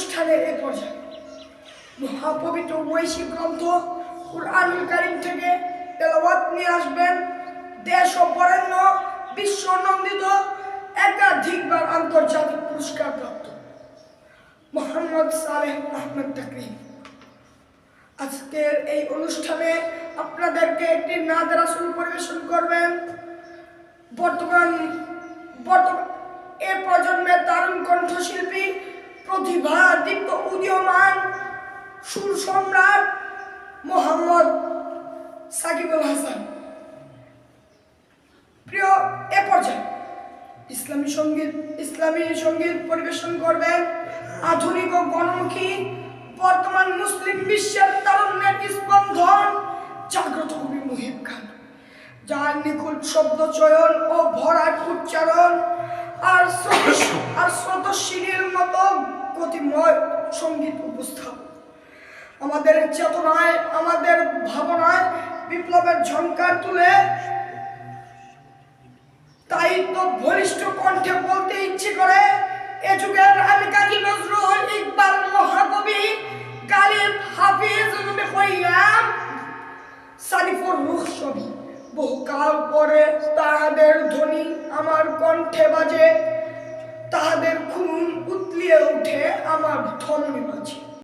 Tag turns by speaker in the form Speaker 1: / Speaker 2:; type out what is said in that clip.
Speaker 1: অনুষ্ঠানের এ পর্যায়ে মহাপবিত্র ঐশী গ্রন্থ কুরআনুল কারীম থেকে তেলাওয়াত নিয়ে আসবেন দেশ ও বরেণ্য বিশ্ব নন্দিত একাধিকবার আন্তর্জাতিক পুরস্কার প্রাপ্ত মোহাম্মদ সালেহ আহমেদ তাকরিম। আজকের এই অনুষ্ঠানে আপনাদেরকে একটি নাত রাসূল পরিবেশন করবেন বর্তমান এ প্রজন্মের তরুণ কণ্ঠশিল্পী, প্রতিভা দীপ্ত উদীয়মান সুর সম্রাট মোহাম্মদ সাকিবুল হাসান। প্রিয় এ পর্যায়ে ইসলামী সঙ্গীত পরিবেশন করবেন আধুনিক ও গণমুখী বর্তমান মুসলিম বিশ্বের তারুণ্যের স্পন্দন জাগ্রত কবি মুহিব খান, যার নিখুঁত শব্দ চয়ন ও ভরাট উচ্চারণ আর স্রোতস্বিনীর মতো গতিময় সঙ্গীত উপস্থাপন আমাদের চেতনায়, আমাদের ভাবনায় বিপ্লবের ঝংকার তুলে। তাই তো বলিষ্ঠ কণ্ঠে বলতে ইচ্ছে করে এ যুগের আমি কাজী নজরুল ইকবাল মহাকবি গালিব হাফিজ কইয়াম সারিফুর রুহ ছবি। বহুকাল পরে তাহাদের ধ্বনি আমার কণ্ঠে বাজে, তাহাদের খুন উতলিয়ে উঠে আমার ধমনী মাঝে।